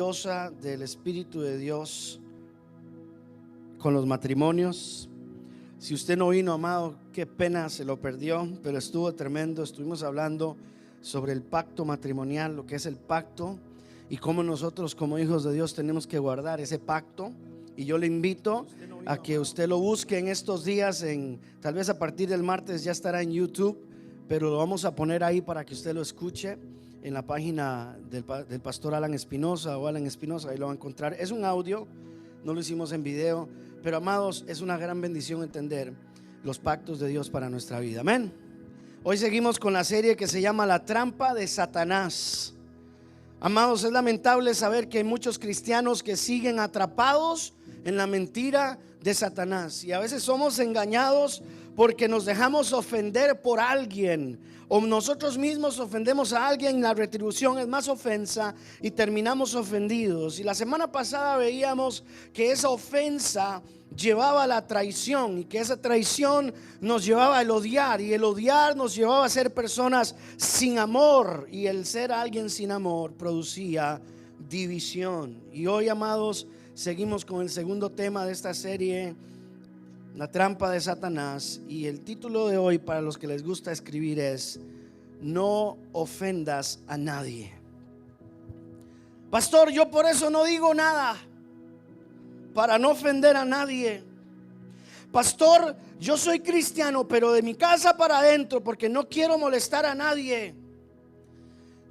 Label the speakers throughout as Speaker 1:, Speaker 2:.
Speaker 1: Del Espíritu de Dios con los matrimonios. Si usted no vino, amado, qué pena, se lo perdió, pero estuvo tremendo. Estuvimos hablando sobre el pacto matrimonial, lo que es el pacto y cómo nosotros como hijos de Dios tenemos que guardar ese pacto. Y yo le invito a que usted lo busque en estos días, tal vez a partir del martes ya estará en YouTube, pero lo vamos a poner ahí para que usted lo escuche en la página del pastor Alan Espinosa o Alan Espinosa, ahí lo va a encontrar. Es un audio, no lo hicimos en video, pero amados, es una gran bendición entender los pactos de Dios para nuestra vida. Amén. Hoy seguimos con la serie que se llama La trampa de Satanás. Amados, es lamentable saber que hay muchos cristianos que siguen atrapados en la mentira de Satanás, y a veces somos engañados porque nos dejamos ofender por alguien, o nosotros mismos ofendemos a alguien. La retribución es más ofensa y terminamos ofendidos. Y la semana pasada veíamos que esa ofensa llevaba a la traición, y que esa traición nos llevaba al odiar, y el odiar nos llevaba a ser personas sin amor, y el ser alguien sin amor producía división. Y hoy, amados, seguimos con el segundo tema de esta serie, la trampa de Satanás, y el título de hoy, para los que les gusta escribir, es No ofendas a nadie. Pastor, yo por eso no digo nada, para no ofender a nadie. Pastor, yo soy cristiano, pero de mi casa para adentro, porque no quiero molestar a nadie.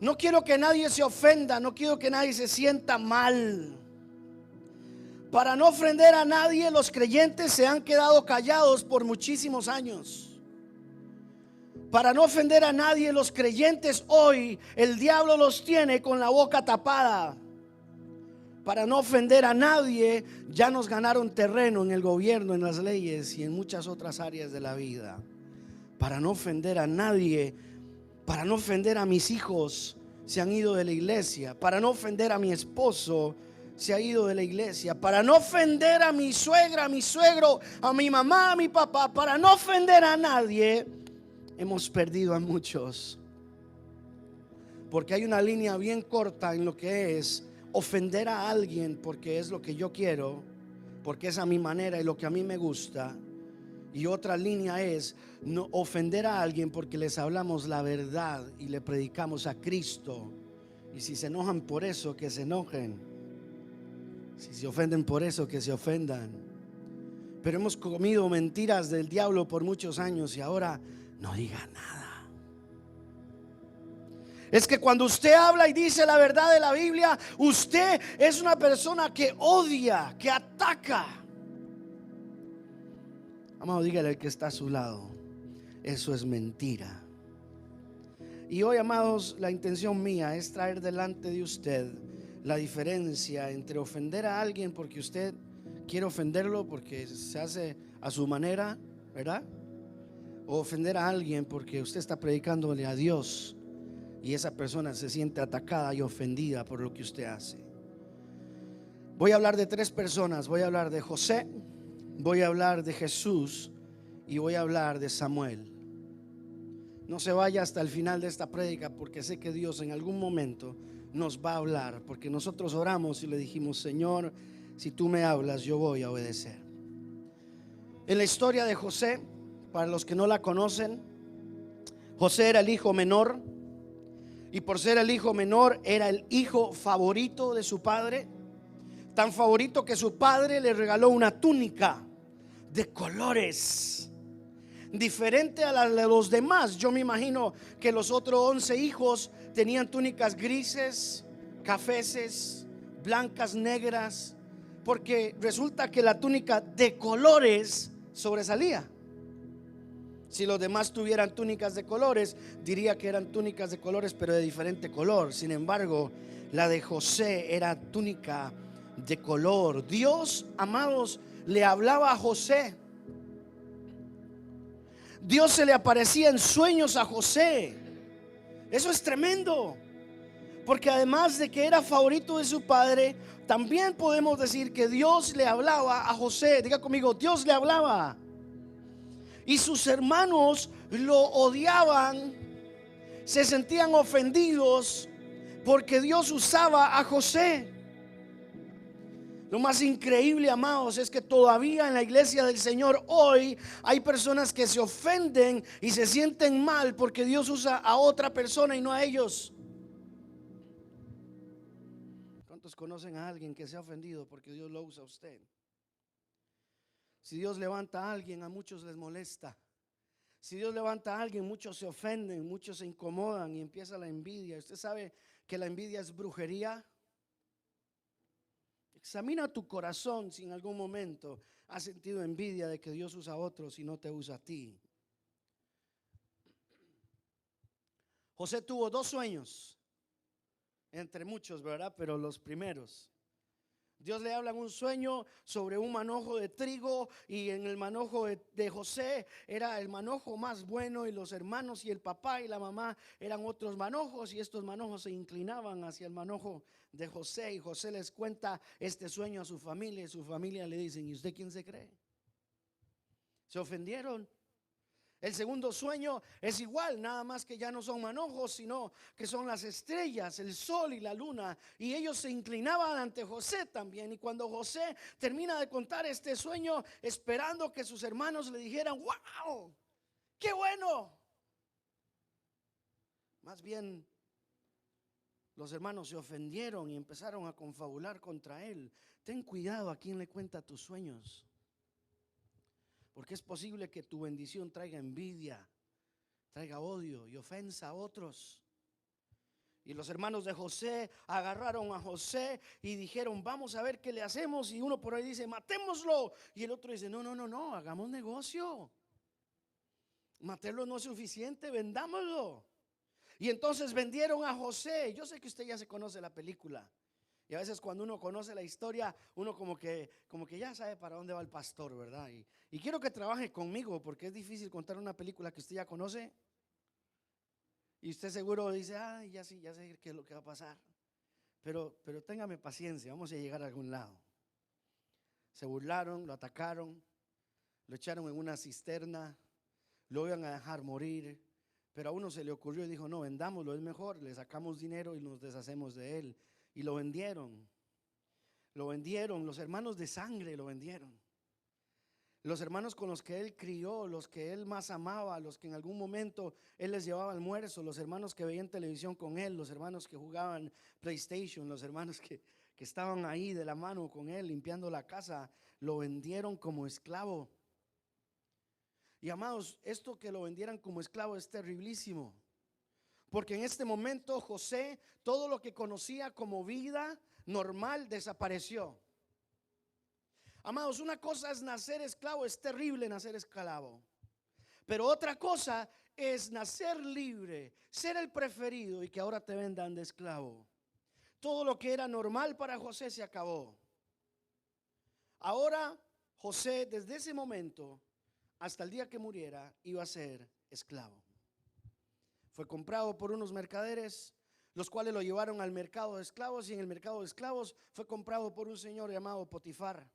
Speaker 1: No quiero que nadie se ofenda, no quiero que nadie se sienta mal. Para no ofender a nadie, los creyentes se han quedado callados por muchísimos años. Para no ofender a nadie, los creyentes hoy, el diablo los tiene con la boca tapada. Para no ofender a nadie, ya nos ganaron terreno en el gobierno, en las leyes y en muchas otras áreas de la vida. Para no ofender a nadie, para no ofender a mis hijos, se han ido de la iglesia. Para no ofender a mi esposo, se ha ido de la iglesia. Para no ofender a mi suegra, a mi suegro, a mi mamá, a mi papá, para no ofender a nadie, hemos perdido a muchos. Porque hay una línea bien corta en lo que es ofender a alguien porque es lo que yo quiero, porque es a mi manera y lo que a mí me gusta. Y otra línea es no ofender a alguien porque les hablamos la verdad y le predicamos a Cristo. Y si se enojan por eso, que se enojen. Si se ofenden por eso, que se ofendan. Pero hemos comido mentiras del diablo por muchos años y ahora no diga nada. Es que cuando usted habla y dice la verdad de la Biblia, usted es una persona que odia, que ataca. Amado, dígale al que está a su lado, eso es mentira. Y hoy, amados, la intención mía es traer delante de usted la diferencia entre ofender a alguien porque usted quiere ofenderlo porque se hace a su manera, ¿verdad? O ofender a alguien porque usted está predicándole a Dios y esa persona se siente atacada y ofendida por lo que usted hace. Voy a hablar de tres personas. Voy a hablar de José, voy a hablar de Jesús y voy a hablar de Samuel. No se vaya hasta el final de esta prédica, porque sé que Dios en algún momento nos va a hablar, porque nosotros oramos y le dijimos: Señor, si tú me hablas, yo voy a obedecer. En la historia de José, para los que no la conocen, José era el hijo menor, y por ser el hijo menor era el hijo favorito de su padre, tan favorito que su padre le regaló una túnica de colores diferente a la de los demás. Yo me imagino que los otros 11 hijos tenían túnicas grises, cafeses, blancas, negras, porque resulta que la túnica de colores sobresalía. Si los demás tuvieran túnicas de colores, diría que eran túnicas de colores, pero de diferente color. Sin embargo, la de José era túnica de color. Dios, amados, le hablaba a José. Dios se le aparecía en sueños a José. Eso es tremendo, porque además de que era favorito de su padre, también podemos decir que Dios le hablaba a José. Diga conmigo: Dios le hablaba. Y sus hermanos lo odiaban, se sentían ofendidos porque Dios usaba a José. Lo más increíble, amados, es que todavía en la iglesia del Señor hoy hay personas que se ofenden y se sienten mal porque Dios usa a otra persona y no a ellos. ¿Cuántos conocen a alguien que se ha ofendido porque Dios lo usa a usted? Si Dios levanta a alguien, a muchos les molesta. Si Dios levanta a alguien, muchos se ofenden, muchos se incomodan y empieza la envidia. ¿Usted sabe que la envidia es brujería? Examina tu corazón si en algún momento has sentido envidia de que Dios usa a otros y no te usa a ti. José tuvo 2 sueños, entre muchos, ¿verdad? Pero los primeros. Dios le habla en un sueño sobre un manojo de trigo, y en el manojo de José era el manojo más bueno, y los hermanos y el papá y la mamá eran otros manojos, y estos manojos se inclinaban hacia el manojo de José, y José les cuenta este sueño a su familia, y su familia le dicen: ¿y usted quién se cree? Se ofendieron. El segundo sueño es igual, nada más que ya no son manojos, sino que son las estrellas, el sol y la luna. Y ellos se inclinaban ante José también. Y cuando José termina de contar este sueño, esperando que sus hermanos le dijeran: ¡wow! ¡Qué bueno! Más bien, los hermanos se ofendieron y empezaron a confabular contra él. Ten cuidado a quien le cuenta tus sueños, porque es posible que tu bendición traiga envidia, traiga odio y ofensa a otros. Y los hermanos de José agarraron a José y dijeron: vamos a ver qué le hacemos. Y uno por ahí dice: matémoslo. Y el otro dice: no, hagamos negocio. Matarlo no es suficiente, vendámoslo. Y entonces vendieron a José. Yo sé que usted ya se conoce la película, y a veces cuando uno conoce la historia, uno como que ya sabe para dónde va el pastor, ¿verdad? Y quiero que trabaje conmigo, porque es difícil contar una película que usted ya conoce. Y usted seguro dice: ay, ya sí, ya sé qué es lo que va a pasar. Pero téngame paciencia, vamos a llegar a algún lado. Se burlaron, lo atacaron, lo echaron en una cisterna, lo iban a dejar morir. Pero a uno se le ocurrió y dijo: no, vendámoslo, es mejor, le sacamos dinero y nos deshacemos de él. Y lo vendieron, los hermanos de sangre lo vendieron. Los hermanos con los que él crió, los que él más amaba, los que en algún momento él les llevaba almuerzo, los hermanos que veían televisión con él, los hermanos que jugaban PlayStation, los hermanos que estaban ahí de la mano con él limpiando la casa, lo vendieron como esclavo. Y amados, esto que lo vendieran como esclavo es terriblísimo, porque en este momento José, todo lo que conocía como vida normal desapareció. Amados, una cosa es nacer esclavo, es terrible nacer esclavo. Pero otra cosa es nacer libre, ser el preferido y que ahora te vendan de esclavo. Todo lo que era normal para José se acabó. Ahora José, desde ese momento hasta el día que muriera, iba a ser esclavo. Fue comprado por unos mercaderes, los cuales lo llevaron al mercado de esclavos, y en el mercado de esclavos fue comprado por un señor llamado Potifar.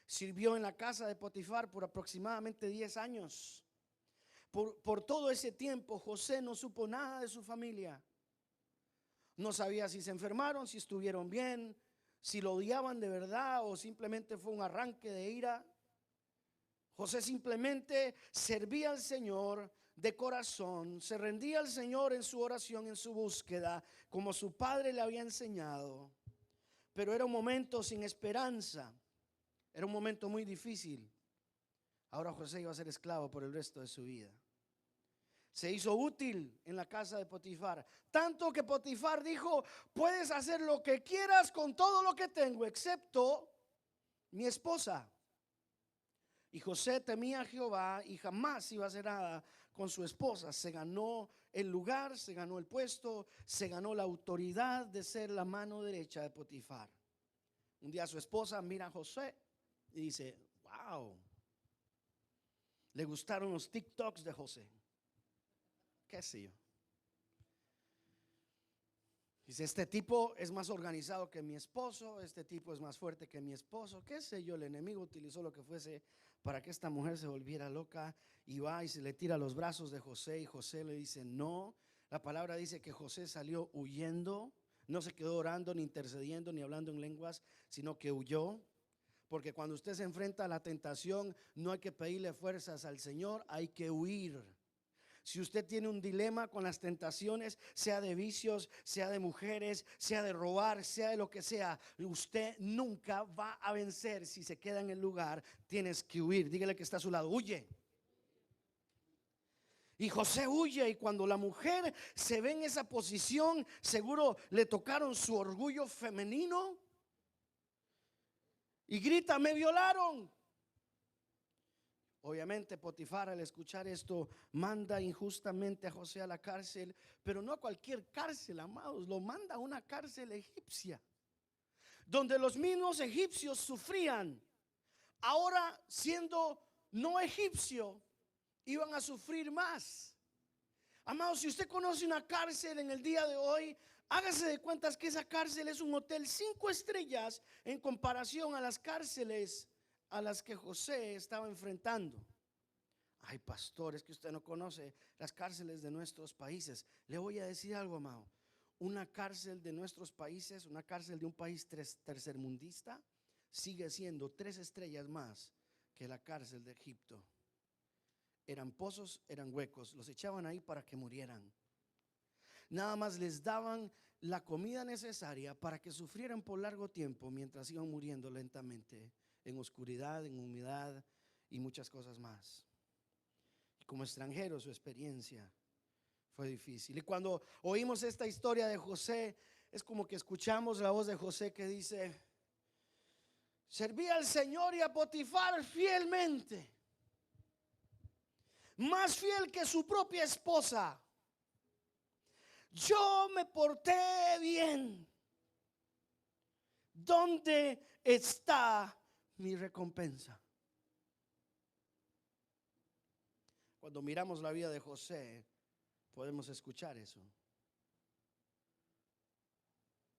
Speaker 1: Sirvió en la casa de Potifar por aproximadamente 10 años. Por todo ese tiempo José no supo nada de su familia. No sabía si se enfermaron, si estuvieron bien, si lo odiaban de verdad o simplemente fue un arranque de ira. José simplemente servía al Señor de corazón, se rendía al Señor en su oración, en su búsqueda, como su padre le había enseñado. Pero era un momento sin esperanza, era un momento muy difícil. Ahora José iba a ser esclavo por el resto de su vida. Se hizo útil en la casa de Potifar, tanto que Potifar dijo: puedes hacer lo que quieras con todo lo que tengo, excepto mi esposa. Y José temía a Jehová y jamás iba a hacer nada con su esposa. Se ganó el lugar, se ganó el puesto, se ganó la autoridad de ser la mano derecha de Potifar. Un día su esposa mira a José y dice: wow, le gustaron los TikToks de José, qué sé yo. Dice: este tipo es más organizado que mi esposo, este tipo es más fuerte que mi esposo, qué sé yo. El enemigo utilizó lo que fuese para que esta mujer se volviera loca, y va y se le tira a los brazos de José, y José le dice no. La palabra dice que José salió huyendo, No se quedó orando, ni intercediendo, ni hablando en lenguas, sino que huyó. Porque cuando usted se enfrenta a la tentación, no hay que pedirle fuerzas al Señor, hay que huir. Si usted tiene un dilema con las tentaciones, sea de vicios, sea de mujeres, sea de robar, sea de lo que sea, usted nunca va a vencer si se queda en el lugar. Tienes que huir. Dígale que está a su lado, huye. Y José huye, y cuando la mujer se ve en esa posición, seguro le tocaron su orgullo femenino y grita: me violaron. Obviamente Potifar, al escuchar esto, manda injustamente a José a la cárcel, pero no a cualquier cárcel, amados, lo manda a una cárcel egipcia, donde los mismos egipcios sufrían. Ahora, siendo no egipcio, iban a sufrir más. Amados, si usted conoce una cárcel en el día de hoy, hágase de cuentas que esa cárcel es un hotel 5 estrellas en comparación a las cárceles a las que José estaba enfrentando. Ay, pastores, que usted no conoce las cárceles de nuestros países. Le voy a decir algo, amado. Una cárcel de nuestros países, una cárcel de un país tercermundista, sigue siendo 3 estrellas más que la cárcel de Egipto. Eran pozos, eran huecos, los echaban ahí para que murieran. Nada más les daban la comida necesaria para que sufrieran por largo tiempo mientras iban muriendo lentamente, en oscuridad, en humedad y muchas cosas más. Y como extranjeros, su experiencia fue difícil. Y cuando oímos esta historia de José, es como que escuchamos la voz de José que dice: serví al Señor y a Potifar fielmente, más fiel que su propia esposa. Yo me porté bien. ¿Dónde está mi recompensa? Cuando miramos la vida de José, podemos escuchar eso.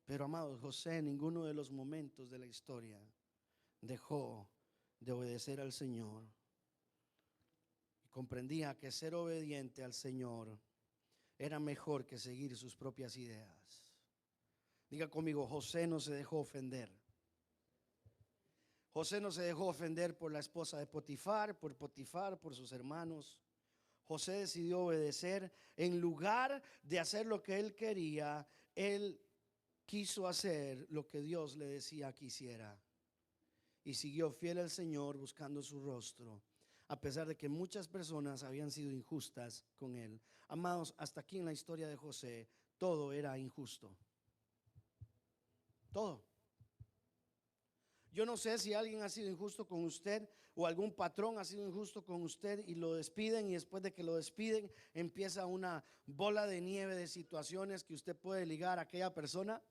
Speaker 1: Pero, amados, José en ninguno de los momentos de la historia dejó de obedecer al Señor. Y comprendía que ser obediente al Señor era mejor que seguir sus propias ideas. Diga conmigo: José no se dejó ofender. José no se dejó ofender por la esposa de Potifar, por sus hermanos. José decidió obedecer. En lugar de hacer lo que él quería, él quiso hacer lo que Dios le decía que hiciera. Y siguió fiel al Señor, buscando su rostro, a pesar de que muchas personas habían sido injustas con él. Amados, hasta aquí en la historia de José, todo era injusto. Todo. Yo no sé si alguien ha sido injusto con usted, o algún patrón ha sido injusto con usted y lo despiden, y después de que lo despiden empieza una bola de nieve de situaciones que usted puede ligar a aquella persona.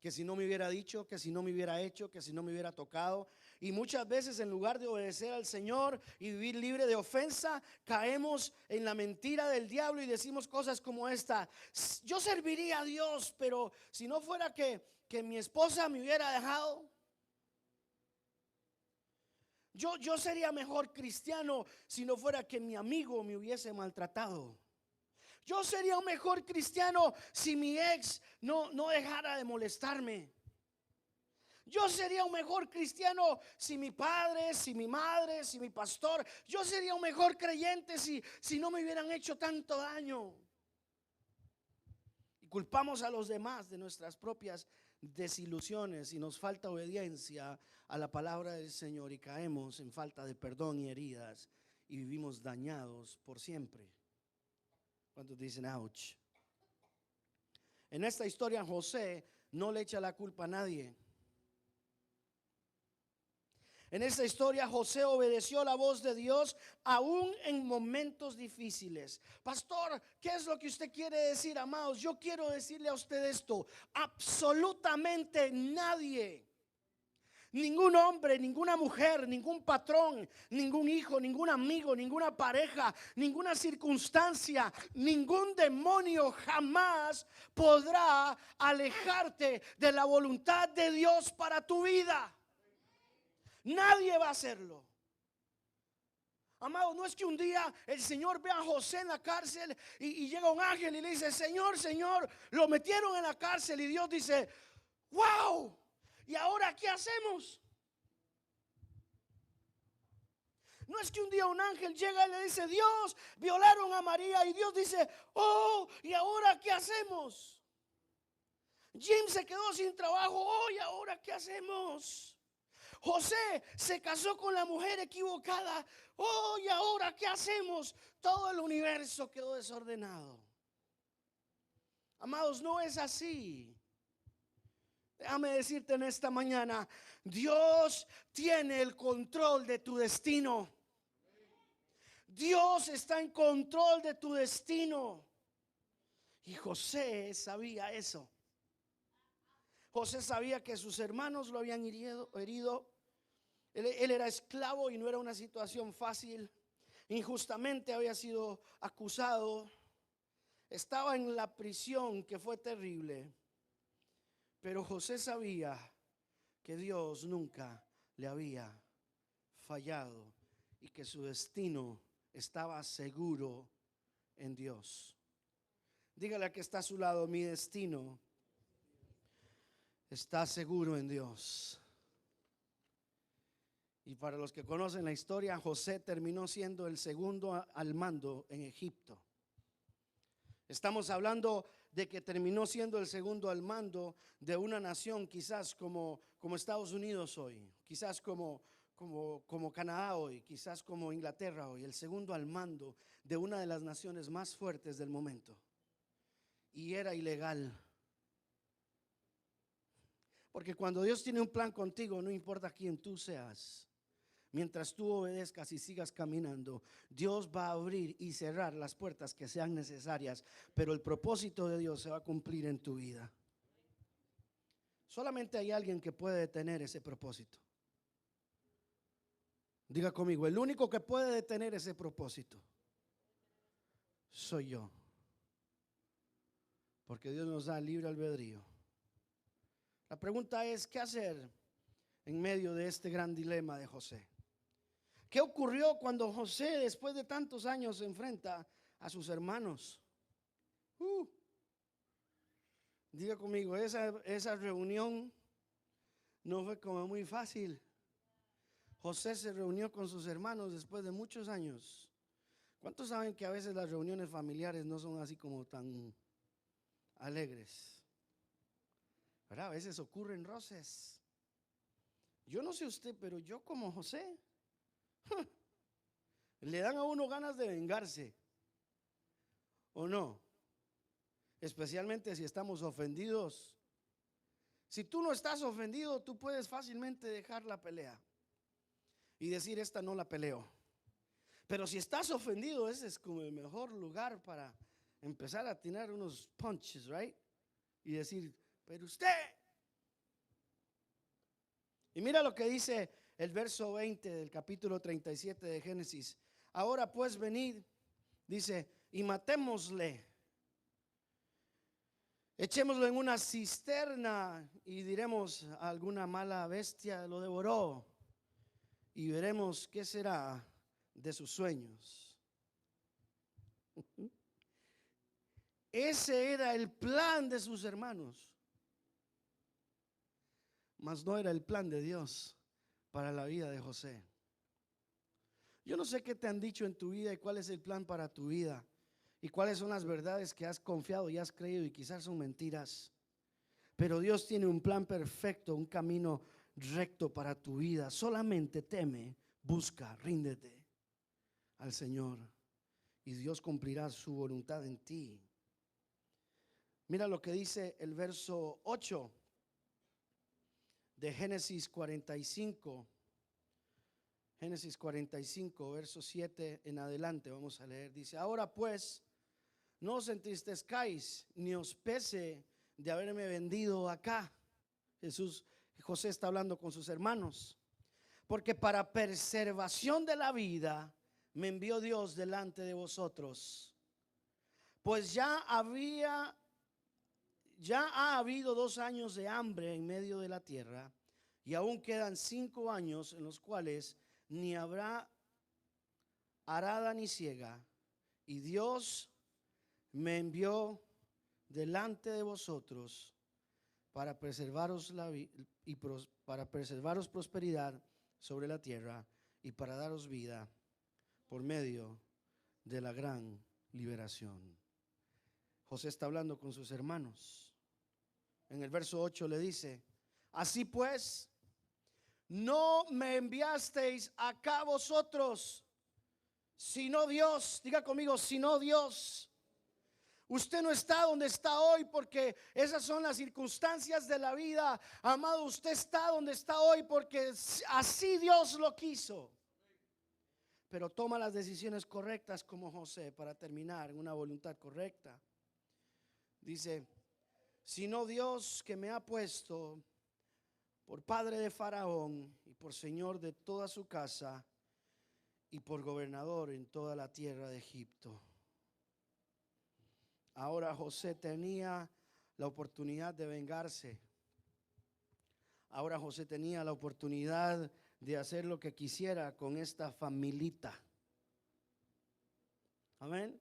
Speaker 1: Que si no me hubiera dicho, que si no me hubiera hecho, que si no me hubiera tocado. Y muchas veces, en lugar de obedecer al Señor y vivir libre de ofensa, caemos en la mentira del diablo y decimos cosas como esta: yo serviría a Dios, pero si no fuera que mi esposa me hubiera dejado, yo sería mejor cristiano si no fuera que mi amigo me hubiese maltratado. Yo sería un mejor cristiano si mi ex no dejara de molestarme. Yo sería un mejor cristiano si mi padre, si mi madre, si mi pastor. Yo sería un mejor creyente si no me hubieran hecho tanto daño. Y culpamos a los demás de nuestras propias desilusiones y nos falta obediencia a la palabra del Señor y caemos en falta de perdón y heridas y vivimos dañados por siempre. ¿Cuántos dicen ouch? En esta historia José no le echa la culpa a nadie. En esta historia José obedeció la voz de Dios aún en momentos difíciles. Pastor, ¿qué es lo que usted quiere decir, amados? Yo quiero decirle a usted esto: absolutamente nadie, ningún hombre, ninguna mujer, ningún patrón, ningún hijo, ningún amigo, ninguna pareja, ninguna circunstancia, ningún demonio jamás podrá alejarte de la voluntad de Dios para tu vida. Nadie va a hacerlo. Amado, no es que un día el Señor ve a José en la cárcel y llega un ángel y le dice: Señor, Señor, lo metieron en la cárcel, y Dios dice: wow, ¿y ahora qué hacemos? No es que un día un ángel llega y le dice: Dios, violaron a María, y Dios dice: oh, ¿y ahora qué hacemos? Jim se quedó sin trabajo, oh, ¿y ahora qué hacemos? José se casó con la mujer equivocada, oh, ¿y ahora qué hacemos? Todo el universo quedó desordenado. Amados, no es así. Déjame decirte en esta mañana: Dios tiene el control de tu destino. Dios está en control de tu destino. Y José sabía eso. José sabía que sus hermanos lo habían herido. Él era esclavo y no era una situación fácil. Injustamente había sido acusado. Estaba en la prisión, que fue terrible. Pero José sabía que Dios nunca le había fallado y que su destino estaba seguro en Dios. Dígale al que está a su lado: mi destino está seguro en Dios. Y para los que conocen la historia, José terminó siendo el segundo al mando en Egipto. Estamos hablando de que terminó siendo el segundo al mando de una nación quizás como Estados Unidos hoy, quizás como Canadá hoy, quizás como Inglaterra hoy, el segundo al mando de una de las naciones más fuertes del momento. Y era ilegal. Porque cuando Dios tiene un plan contigo, no importa quién tú seas, mientras tú obedezcas y sigas caminando, Dios va a abrir y cerrar las puertas que sean necesarias, pero el propósito de Dios se va a cumplir en tu vida. Solamente hay alguien que puede detener ese propósito. Diga conmigo: el único que puede detener ese propósito soy yo. Porque Dios nos da libre albedrío. La pregunta es: ¿qué hacer en medio de este gran dilema de José? ¿Qué ocurrió cuando José, después de tantos años, se enfrenta a sus hermanos? Diga conmigo, esa reunión no fue como muy fácil. José se reunió con sus hermanos después de muchos años. ¿Cuántos saben que a veces las reuniones familiares no son así como tan alegres? ¿Verdad? A veces ocurren roces. Yo no sé usted, pero yo como José, le dan a uno ganas de vengarse, ¿o no? Especialmente si estamos ofendidos. Si tú no estás ofendido, tú puedes fácilmente dejar la pelea y decir: esta no la peleo. Pero si estás ofendido, ese es como el mejor lugar para empezar a tirar unos punches, right? Y decir: pero usted. Y mira lo que dice el verso 20 del capítulo 37 de Génesis. Ahora pues venid, dice, y matémosle. Echémoslo en una cisterna y diremos: alguna mala bestia lo devoró, y veremos qué será de sus sueños. Ese era el plan de sus hermanos, mas no era el plan de Dios para la vida de José. Yo no sé qué te han dicho en tu vida y cuál es el plan para tu vida y cuáles son las verdades que has confiado y has creído y quizás son mentiras. Pero Dios tiene un plan perfecto, un camino recto para tu vida. Solamente teme, busca, ríndete al Señor y Dios cumplirá su voluntad en ti. Mira lo que dice el verso 8 de Génesis 45. Génesis 45, verso 7 en adelante vamos a leer. Dice: ahora pues, no os entristezcáis ni os pese de haberme vendido acá. José está hablando con sus hermanos. Porque para preservación de la vida me envió Dios delante de vosotros. Pues ya ha habido 2 años de hambre en medio de la tierra, y aún quedan 5 años en los cuales ni habrá arada ni ciega, y Dios me envió delante de vosotros para preservaros para preservaros prosperidad sobre la tierra y para daros vida por medio de la gran liberación. José está hablando con sus hermanos. En el verso 8 le dice: así pues, no me enviasteis acá vosotros, sino Dios. Diga conmigo, sino Dios. Usted no está donde está hoy porque esas son las circunstancias de la vida. Amado, usted está donde está hoy porque así Dios lo quiso. Pero toma las decisiones correctas como José para terminar en una voluntad correcta. Dice: sino Dios que me ha puesto por padre de Faraón y por señor de toda su casa y por gobernador en toda la tierra de Egipto. Ahora José tenía la oportunidad de vengarse. Ahora José tenía la oportunidad de hacer lo que quisiera con esta familita. Amén.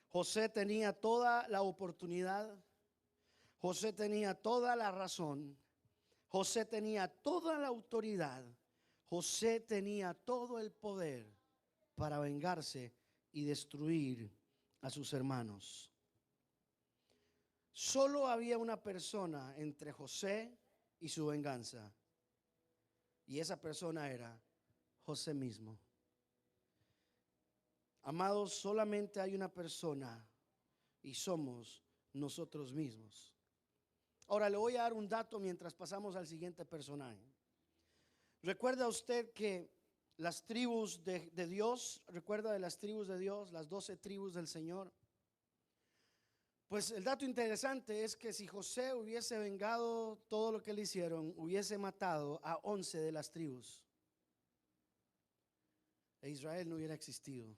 Speaker 1: José tenía toda la oportunidad. José tenía toda la razón. José tenía toda la autoridad. José tenía todo el poder para vengarse y destruir a sus hermanos. Solo había una persona entre José y su venganza, y esa persona era José mismo. Amados, solamente hay una persona y somos nosotros mismos. Ahora le voy a dar un dato mientras pasamos al siguiente personaje. ¿Recuerda usted que las tribus de Dios, recuerda de las tribus de Dios, las 12 tribus del Señor? Pues el dato interesante es que si José hubiese vengado todo lo que le hicieron, hubiese matado a 11 de las tribus, e Israel no hubiera existido,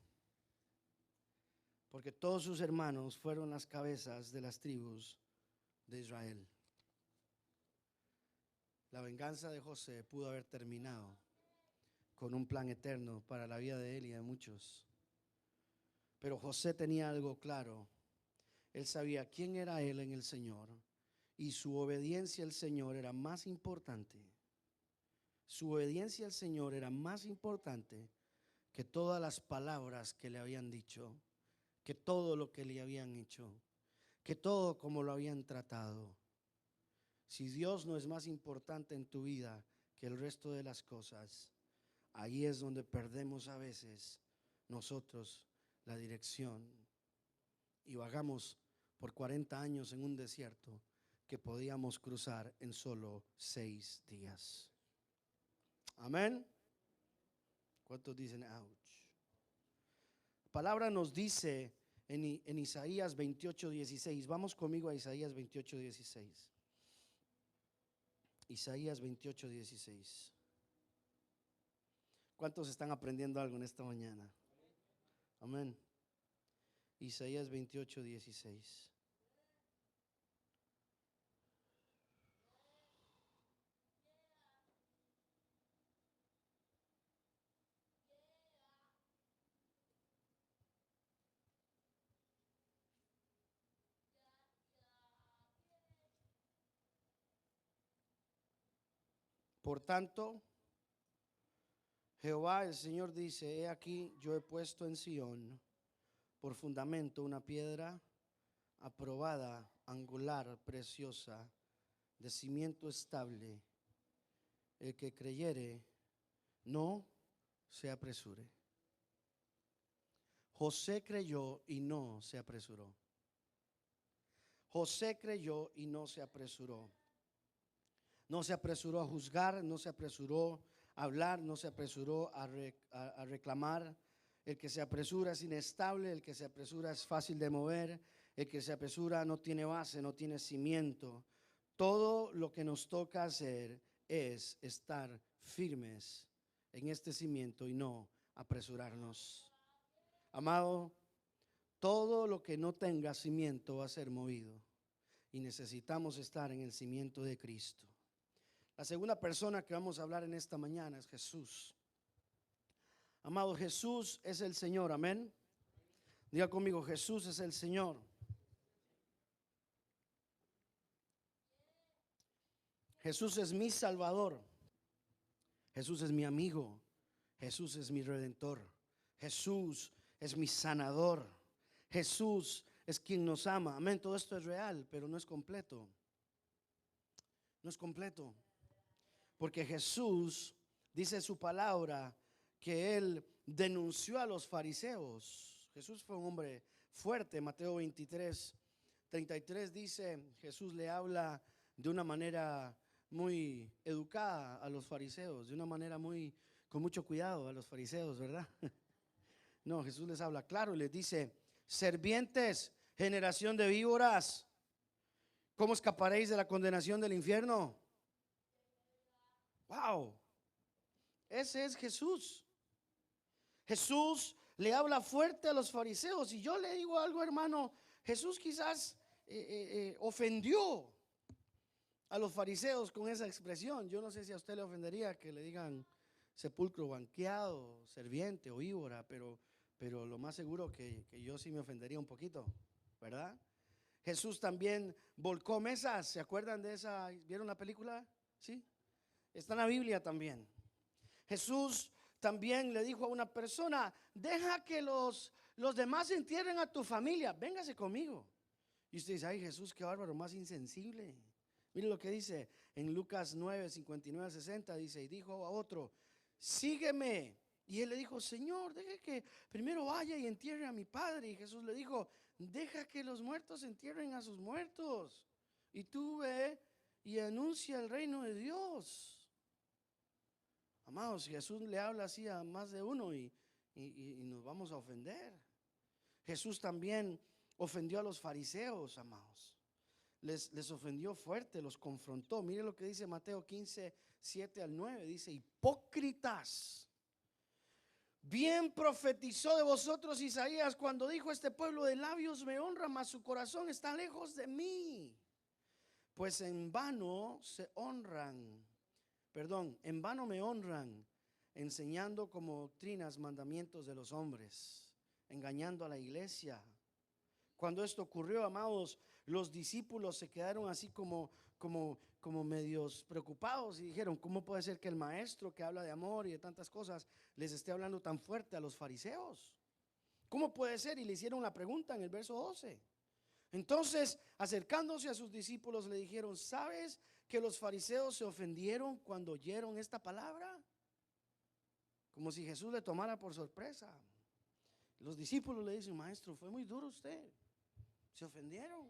Speaker 1: porque todos sus hermanos fueron las cabezas de las tribus de Israel. La venganza de José pudo haber terminado con un plan eterno para la vida de él y de muchos. Pero José tenía algo claro. Él sabía quién era él en el Señor, y su obediencia al Señor era más importante. Su obediencia al Señor era más importante que todas las palabras que le habían dicho, que todo lo que le habían hecho, que todo como lo habían tratado. Si Dios no es más importante en tu vida que el resto de las cosas, ahí es donde perdemos a veces nosotros la dirección y vagamos por 40 años en un desierto que podíamos cruzar en solo 6 días. Amén. ¿Cuántos dicen ouch? La palabra nos dice en Isaías 28:16. Vamos conmigo a Isaías 28:16. Isaías 28:16. ¿Cuántos están aprendiendo algo en esta mañana? Amén. Isaías 28:16. Por tanto, Jehová el Señor dice: he aquí, yo he puesto en Sión por fundamento una piedra aprobada, angular, preciosa, de cimiento estable. El que creyere no se apresure. José creyó y no se apresuró. José creyó y no se apresuró. No se apresuró a juzgar, no se apresuró a hablar, no se apresuró a reclamar. El que se apresura es inestable, el que se apresura es fácil de mover, el que se apresura no tiene base, no tiene cimiento. Todo lo que nos toca hacer es estar firmes en este cimiento y no apresurarnos. Amado, todo lo que no tenga cimiento va a ser movido y necesitamos estar en el cimiento de Cristo. La segunda persona que vamos a hablar en esta mañana es Jesús. Amado, Jesús es el Señor, amén. Diga conmigo, Jesús es el Señor. Jesús es mi Salvador. Jesús es mi amigo. Jesús es mi Redentor. Jesús es mi sanador. Jesús es quien nos ama. Amén. Todo esto es real, pero no es completo. No es completo. Porque Jesús dice su palabra que Él denunció a los fariseos. Jesús fue un hombre fuerte. Mateo 23:33 dice, Jesús le habla de una manera muy educada a los fariseos, de una manera con mucho cuidado a los fariseos, ¿verdad? No, Jesús les habla claro y les dice, serpientes, generación de víboras, ¿cómo escaparéis de la condenación del infierno? Wow, ese es Jesús. Jesús le habla fuerte a los fariseos y yo le digo algo, hermano, Jesús quizás ofendió a los fariseos con esa expresión. Yo no sé si a usted le ofendería que le digan sepulcro banqueado, serviente o víbora, pero lo más seguro que yo sí me ofendería un poquito, ¿verdad? Jesús también volcó mesas. ¿Se acuerdan de esa? ¿Vieron la película? Sí. Está en la Biblia también. Jesús también le dijo a una persona, deja que los demás entierren a tu familia, véngase conmigo. Y usted dice, ay Jesús, qué bárbaro, más insensible. Mire lo que dice en Lucas 9:59-60, dice, y dijo a otro, sígueme. Y él le dijo, Señor, deje que primero vaya y entierre a mi padre. Y Jesús le dijo, deja que los muertos entierren a sus muertos. Y tú ve y anuncia el reino de Dios. Amados, Jesús le habla así a más de uno y nos vamos a ofender. Jesús también ofendió a los fariseos, amados. Les ofendió fuerte, los confrontó. Mire lo que dice Mateo 15:7-9. Dice, hipócritas, bien profetizó de vosotros Isaías cuando dijo, este pueblo de labios me honra, mas su corazón está lejos de mí. Pues en vano me honran, enseñando como doctrinas mandamientos de los hombres, engañando a la iglesia. Cuando esto ocurrió, amados, los discípulos se quedaron así como medios preocupados y dijeron, ¿cómo puede ser que el maestro que habla de amor y de tantas cosas les esté hablando tan fuerte a los fariseos? ¿Cómo puede ser? Y le hicieron la pregunta en el verso 12. Entonces, acercándose a sus discípulos, le dijeron, ¿sabes que los fariseos se ofendieron cuando oyeron esta palabra? Como si Jesús le tomara por sorpresa. Los discípulos le dicen, maestro, fue muy duro usted. Se ofendieron.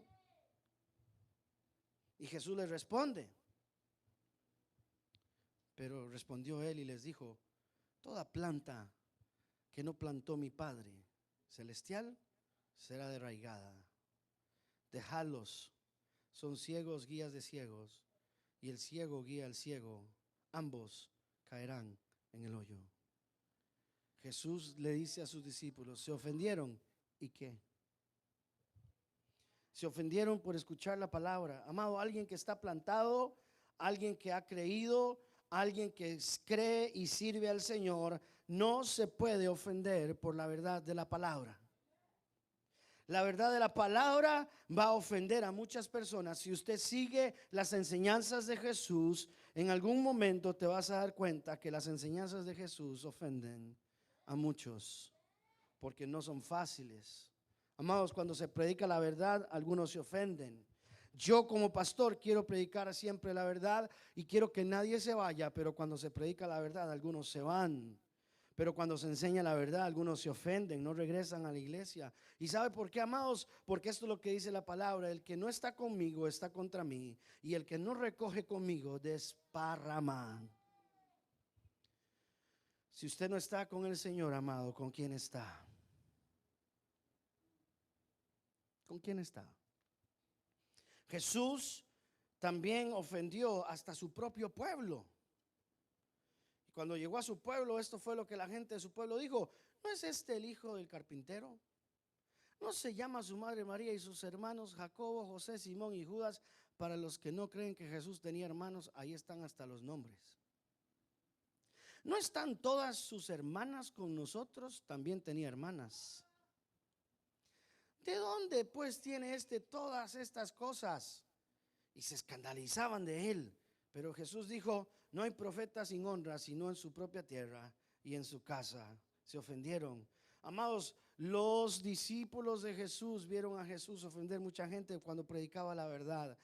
Speaker 1: Y Jesús les responde. Pero respondió él y les dijo, toda planta que no plantó mi Padre celestial será derraigada. Dejadlos, son ciegos guías de ciegos, y el ciego guía al ciego, ambos caerán en el hoyo. Jesús le dice a sus discípulos, ¿se ofendieron? ¿Y qué? Se ofendieron por escuchar la palabra. Amado, alguien que está plantado, alguien que ha creído, alguien que cree y sirve al Señor, no se puede ofender por la verdad de la palabra. La verdad de la palabra va a ofender a muchas personas. Si usted sigue las enseñanzas de Jesús, en algún momento te vas a dar cuenta que las enseñanzas de Jesús ofenden a muchos, porque no son fáciles. Amados, cuando se predica la verdad, algunos se ofenden. Yo como pastor quiero predicar siempre la verdad y quiero que nadie se vaya, pero cuando se predica la verdad, algunos se van. Pero cuando se enseña la verdad, algunos se ofenden, no regresan a la iglesia. ¿Y sabe por qué, amados? Porque esto es lo que dice la palabra: el que no está conmigo está contra mí, y el que no recoge conmigo desparrama. Si usted no está con el Señor, amado, ¿con quién está? ¿Con quién está? Jesús también ofendió hasta su propio pueblo. Y cuando llegó a su pueblo, esto fue lo que la gente de su pueblo dijo: ¿no es este el hijo del carpintero? ¿No se llama su madre María y sus hermanos Jacobo, José, Simón y Judas? Para los que no creen que Jesús tenía hermanos, ahí están hasta los nombres. ¿No están todas sus hermanas con nosotros? También tenía hermanas. ¿De dónde pues tiene todas estas cosas? Y se escandalizaban de él. Pero Jesús dijo: no hay profeta sin honra, sino en su propia tierra y en su casa. Se ofendieron. Amados, los discípulos de Jesús vieron a Jesús ofender mucha gente cuando predicaba la verdad.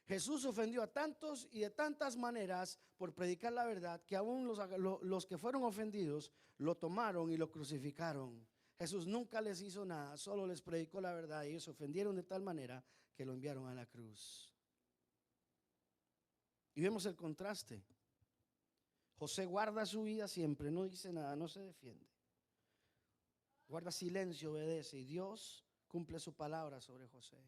Speaker 1: Jesús ofendió a tantos y de tantas maneras por predicar la verdad, que aún los que fueron ofendidos lo tomaron y lo crucificaron. Jesús nunca les hizo nada, solo les predicó la verdad, y ellos se ofendieron de tal manera que lo enviaron a la cruz. Y vemos el contraste. José guarda su vida siempre, no dice nada, no se defiende. Guarda silencio, obedece, y Dios cumple su palabra sobre José.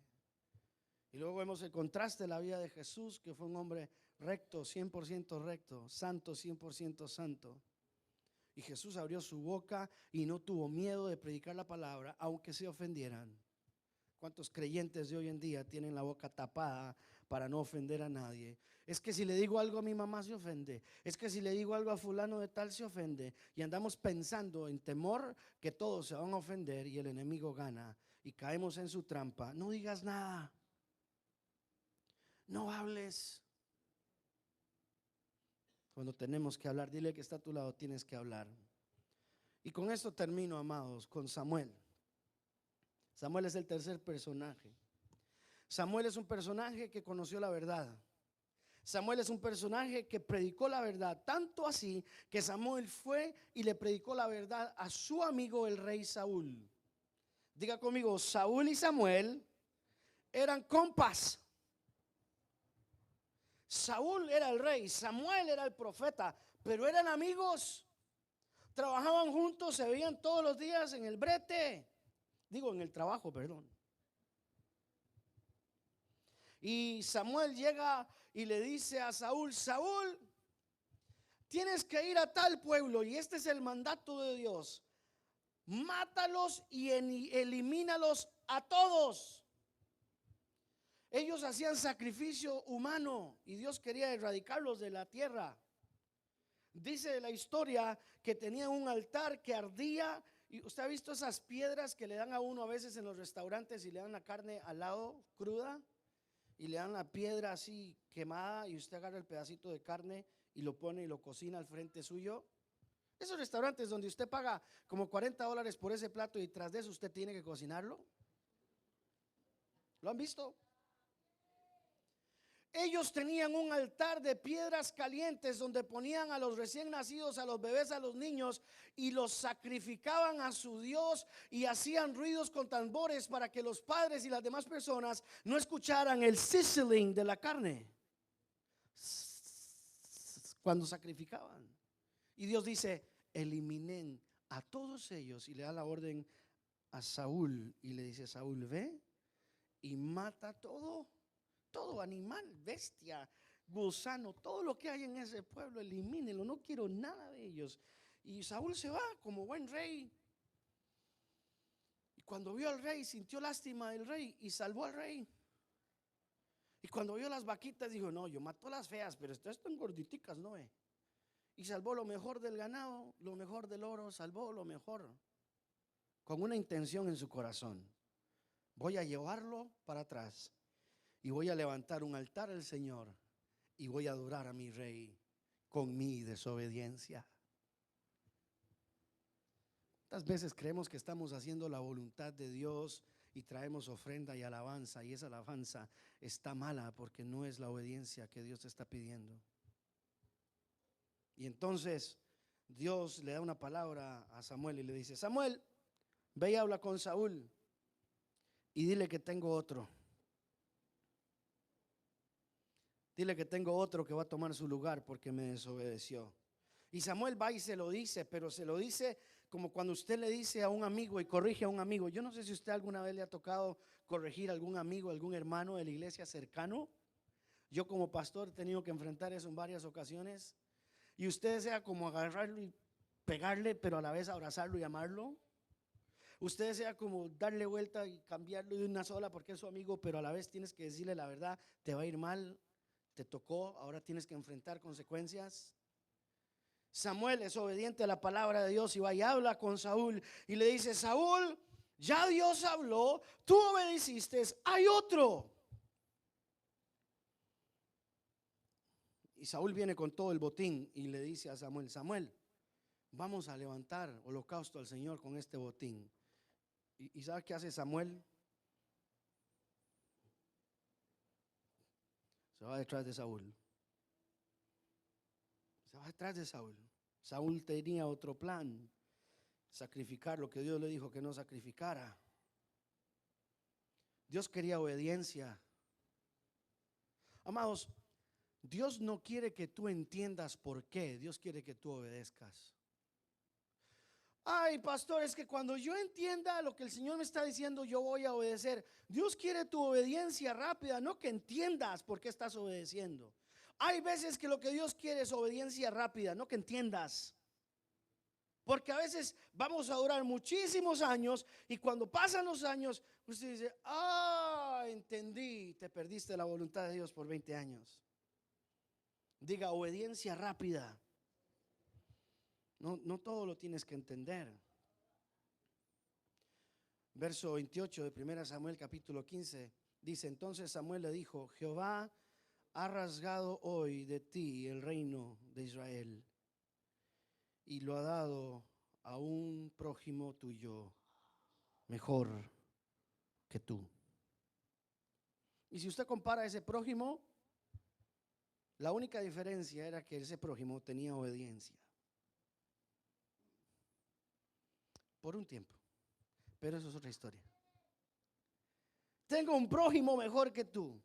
Speaker 1: Y luego vemos el contraste de la vida de Jesús, que fue un hombre recto, 100% recto, santo, 100% santo. Y Jesús abrió su boca y no tuvo miedo de predicar la palabra, aunque se ofendieran. ¿Cuántos creyentes de hoy en día tienen la boca tapada para no ofender a nadie? Es que si le digo algo a mi mamá se ofende. Es que si le digo algo a fulano de tal se ofende. Y andamos pensando en temor que todos se van a ofender y el enemigo gana. Y caemos en su trampa. No digas nada. No hables. Cuando tenemos que hablar, dile que está a tu lado, tienes que hablar. Y con esto termino, amados, con Samuel. Samuel es el tercer personaje. Samuel es un personaje que conoció la verdad. Samuel es un personaje que predicó la verdad, tanto así que Samuel fue y le predicó la verdad a su amigo el rey Saúl. Diga conmigo, Saúl y Samuel eran compas. Saúl era el rey, Samuel era el profeta, pero eran amigos. Trabajaban juntos, se veían todos los días en el brete. Digo, en el trabajo, perdón. Y Samuel llega y le dice a Saúl: Saúl, tienes que ir a tal pueblo, y este es el mandato de Dios: mátalos y elimínalos a todos. Ellos hacían sacrificio humano y Dios quería erradicarlos de la tierra. Dice la historia que tenían un altar que ardía. Y usted ha visto esas piedras que le dan a uno a veces en los restaurantes y le dan la carne al lado cruda, y le dan la piedra así quemada, y usted agarra el pedacito de carne y lo pone y lo cocina al frente suyo. Esos restaurantes donde usted paga como $40 por ese plato y tras de eso usted tiene que cocinarlo. ¿Lo han visto? Ellos tenían un altar de piedras calientes donde ponían a los recién nacidos, a los bebés, a los niños, y los sacrificaban a su Dios, y hacían ruidos con tambores para que los padres y las demás personas no escucharan el sizzling de la carne cuando sacrificaban. Y Dios dice: eliminen a todos ellos, y le da la orden a Saúl y le dice: Saúl, ve y mata todo animal, bestia, gusano, todo lo que hay en ese pueblo, elimínenlo, no quiero nada de ellos. Y Saúl se va como buen rey. Y cuando vio al rey, sintió lástima del rey y salvó al rey. Y cuando vio las vaquitas, dijo: no, yo mato las feas, pero estas están gorditicas, ¿no? Y salvó lo mejor del ganado, lo mejor del oro, salvó lo mejor, con una intención en su corazón: voy a llevarlo para atrás y voy a levantar un altar al Señor y voy a adorar a mi rey con mi desobediencia. ¿Cuántas veces creemos que estamos haciendo la voluntad de Dios y traemos ofrenda y alabanza, y esa alabanza está mala porque no es la obediencia que Dios te está pidiendo? Y entonces Dios le da una palabra a Samuel y le dice: Samuel, ve y habla con Saúl y dile que tengo otro. Dile que tengo otro que va a tomar su lugar porque me desobedeció. Y Samuel va y se lo dice, pero se lo dice como cuando usted le dice a un amigo y corrige a un amigo. Yo no sé si usted alguna vez le ha tocado corregir a algún amigo, algún hermano de la iglesia cercano. Yo como pastor he tenido que enfrentar eso en varias ocasiones. Y usted desea como agarrarlo y pegarle, pero a la vez abrazarlo y amarlo. Usted desea como darle vuelta y cambiarlo de una sola porque es su amigo, pero a la vez tienes que decirle la verdad: te va a ir mal, te tocó, ahora tienes que enfrentar consecuencias. Samuel es obediente a la palabra de Dios y va y habla con Saúl y le dice: Saúl, ya Dios habló, tú obedeciste, hay otro. Y Saúl viene con todo el botín y le dice a Samuel: Samuel, vamos a levantar holocausto al Señor con este botín. ¿Y sabe qué hace Samuel? Se va detrás de Saúl. Se va detrás de Saúl. Saúl tenía otro plan: sacrificar lo que Dios le dijo que no sacrificara. Dios quería obediencia. Amados, Dios no quiere que tú entiendas por qué. Dios quiere que tú obedezcas. Ay, pastor, es que cuando yo entienda lo que el Señor me está diciendo, yo voy a obedecer. Dios quiere tu obediencia rápida, no que entiendas por qué estás obedeciendo. Hay veces que lo que Dios quiere es obediencia rápida, no que entiendas. Porque a veces vamos a durar muchísimos años y cuando pasan los años, usted dice: ah, entendí, te perdiste la voluntad de Dios por 20 años. Diga: obediencia rápida. No todo lo tienes que entender. Verso 28 de 1 Samuel capítulo 15 dice: entonces Samuel le dijo: Jehová ha rasgado hoy de ti el reino de Israel y lo ha dado a un prójimo tuyo mejor que tú. Y si usted compara a ese prójimo, la única diferencia era que ese prójimo tenía obediencia por un tiempo, pero eso es otra historia. Tengo un prójimo mejor que tú.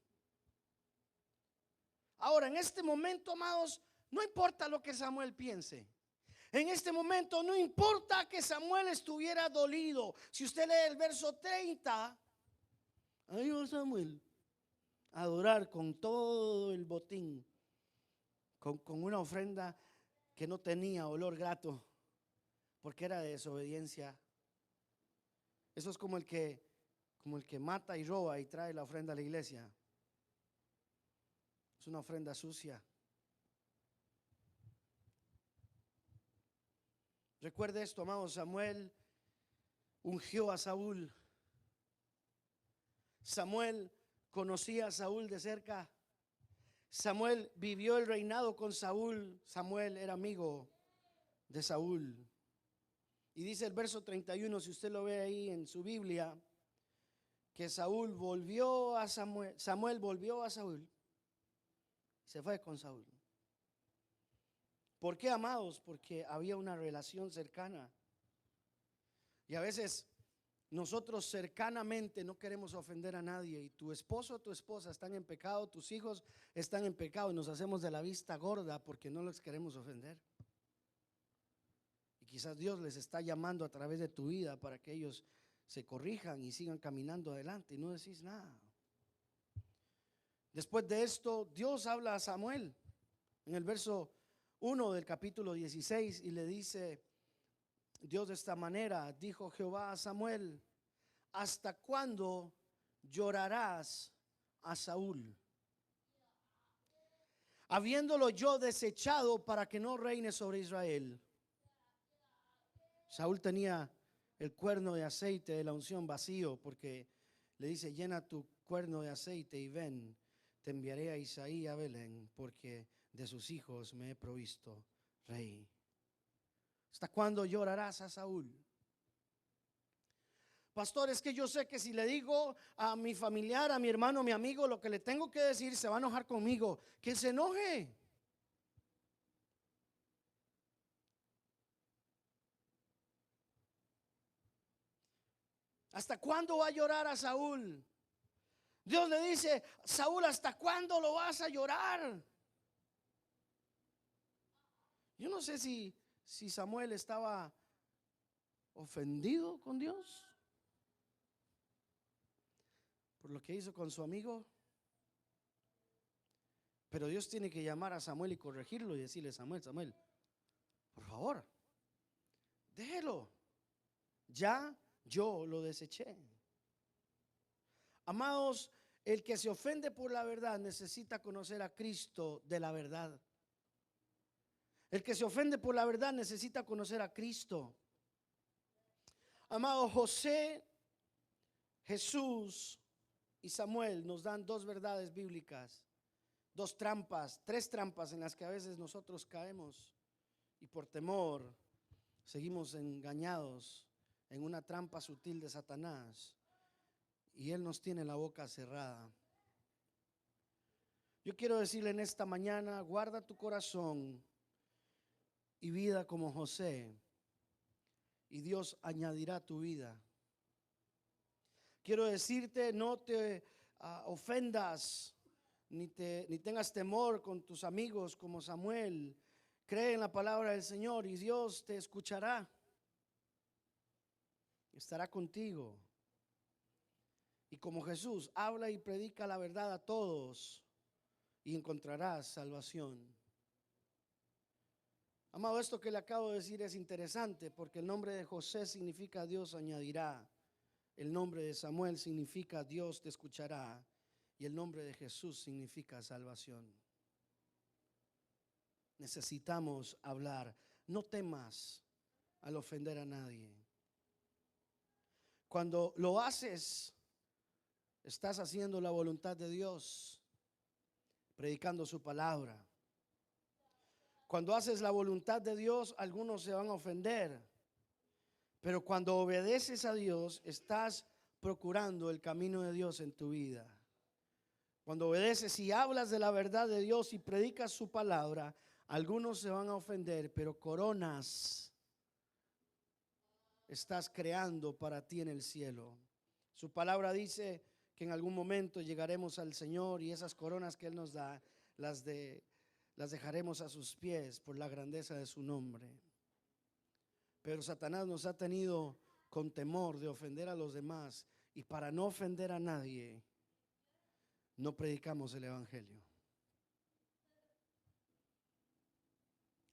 Speaker 1: Ahora, en este momento, amados, no importa lo que Samuel piense. En este momento no importa que Samuel estuviera dolido. Si usted lee el verso 30, ahí va Samuel a adorar con todo el botín, con una ofrenda que no tenía olor grato, porque era de desobediencia. Eso es como el que mata y roba y trae la ofrenda a la iglesia. Es una ofrenda sucia. Recuerde esto, amado. Samuel ungió a Saúl. Samuel conocía a Saúl de cerca. Samuel vivió el reinado con Saúl. Samuel era amigo de Saúl. Y dice el verso 31, si usted lo ve ahí en su Biblia, que Samuel volvió a Saúl. Se fue con Saúl. ¿Por qué, amados? Porque había una relación cercana. Y a veces nosotros cercanamente no queremos ofender a nadie, y tu esposo o tu esposa están en pecado, tus hijos están en pecado y nos hacemos de la vista gorda porque no los queremos ofender. Y quizás Dios les está llamando a través de tu vida para que ellos se corrijan y sigan caminando adelante y no decís nada. Después de esto, Dios habla a Samuel en el verso 1 del capítulo 16 y le dice Dios de esta manera: dijo Jehová a Samuel: ¿hasta cuándo llorarás a Saúl, habiéndolo yo desechado para que no reine sobre Israel? Saúl tenía el cuerno de aceite de la unción vacío, porque le dice: llena tu cuerno de aceite y ven, te enviaré a Isaí a Belén, porque de sus hijos me he provisto rey. ¿Hasta cuándo llorarás a Saúl? Pastor, es que yo sé que si le digo a mi familiar, a mi hermano, a mi amigo lo que le tengo que decir, se va a enojar conmigo. Que se enoje. ¿Hasta cuándo va a llorar a Saúl? Dios le dice: Saúl, ¿hasta cuándo lo vas a llorar? Yo no sé si Samuel estaba ofendido con Dios por lo que hizo con su amigo, pero Dios tiene que llamar a Samuel y corregirlo y decirle: Samuel, por favor, déjelo, ya yo lo deseché. Amados, el que se ofende por la verdad necesita conocer a Cristo de la verdad. El que se ofende por la verdad necesita conocer a Cristo. Amado, José, Jesús y Samuel nos dan dos verdades bíblicas, dos trampas, tres trampas en las que a veces nosotros caemos y por temor seguimos engañados en una trampa sutil de Satanás, y él nos tiene la boca cerrada. Yo quiero decirle en esta mañana: guarda tu corazón y vida como José, y Dios añadirá tu vida. Quiero decirte, no te ofendas, ni tengas temor con tus amigos como Samuel. Cree en la palabra del Señor y Dios te escuchará, estará contigo. Y como Jesús, habla y predica la verdad a todos y encontrarás salvación. Amado, esto que le acabo de decir es interesante, porque el nombre de José significa Dios añadirá, el nombre de Samuel significa Dios te escuchará, y el nombre de Jesús significa salvación. Necesitamos hablar. No temas al ofender a nadie. Cuando lo haces, estás haciendo la voluntad de Dios, predicando su palabra. Cuando haces la voluntad de Dios, algunos se van a ofender, pero cuando obedeces a Dios, estás procurando el camino de Dios en tu vida. Cuando obedeces y hablas de la verdad de Dios y predicas su palabra, algunos se van a ofender, pero coronas estás creando para ti en el cielo. Su palabra dice que en algún momento llegaremos al Señor y esas coronas que Él nos da, las dejaremos a sus pies por la grandeza de su nombre. Pero Satanás nos ha tenido con temor de ofender a los demás, y para no ofender a nadie no predicamos el evangelio.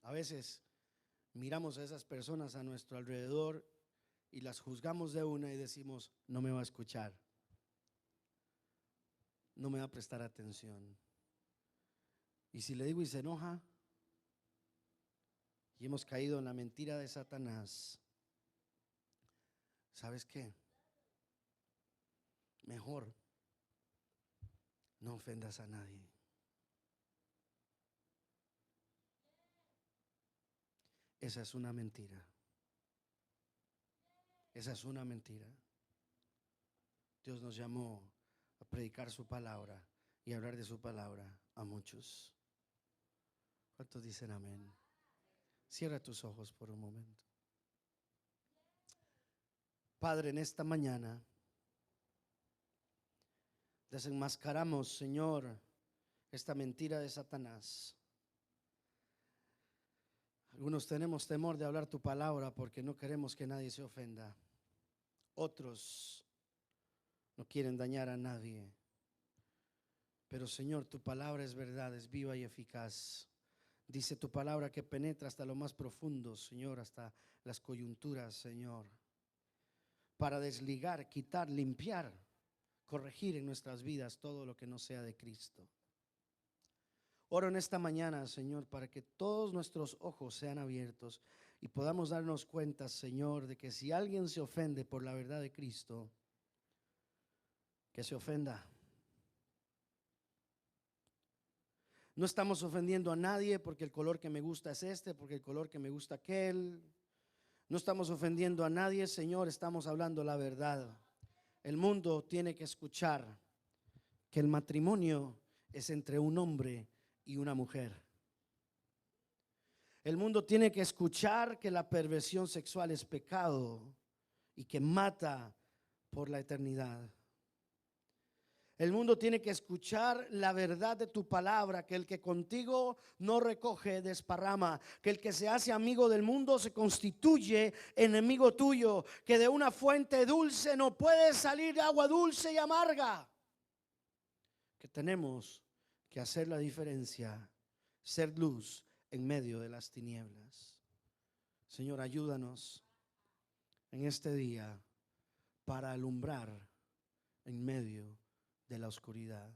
Speaker 1: A veces miramos a esas personas a nuestro alrededor y las juzgamos de una y decimos: no me va a escuchar, no me va a prestar atención. Y si le digo y se enoja, y hemos caído en la mentira de Satanás, ¿sabes qué? Mejor no ofendas a nadie. Esa es una mentira. Esa es una mentira. Dios nos llamó a predicar su palabra y a hablar de su palabra a muchos. ¿Cuántos dicen amén? Cierra tus ojos por un momento. Padre, en esta mañana desenmascaramos, Señor, esta mentira de Satanás. Algunos tenemos temor de hablar tu palabra porque no queremos que nadie se ofenda. Otros no quieren dañar a nadie. Pero Señor, tu palabra es verdad, es viva y eficaz. Dice tu palabra que penetra hasta lo más profundo, Señor, hasta las coyunturas, Señor, para desligar, quitar, limpiar, corregir en nuestras vidas todo lo que no sea de Cristo. Oro en esta mañana, Señor, para que todos nuestros ojos sean abiertos y podamos darnos cuenta, Señor, de que si alguien se ofende por la verdad de Cristo, que se ofenda. No estamos ofendiendo a nadie porque el color que me gusta es este, porque el color que me gusta aquel. No estamos ofendiendo a nadie, Señor, estamos hablando la verdad. El mundo tiene que escuchar que el matrimonio es entre un hombre y una mujer. El mundo tiene que escuchar que la perversión sexual es pecado y que mata por la eternidad. El mundo tiene que escuchar la verdad de tu palabra, que el que contigo no recoge desparrama, que el que se hace amigo del mundo se constituye enemigo tuyo, que de una fuente dulce no puede salir agua dulce y amarga, que tenemos que hacer la diferencia, ser luz en medio de las tinieblas. Señor, ayúdanos en este día para alumbrar en medio de la oscuridad.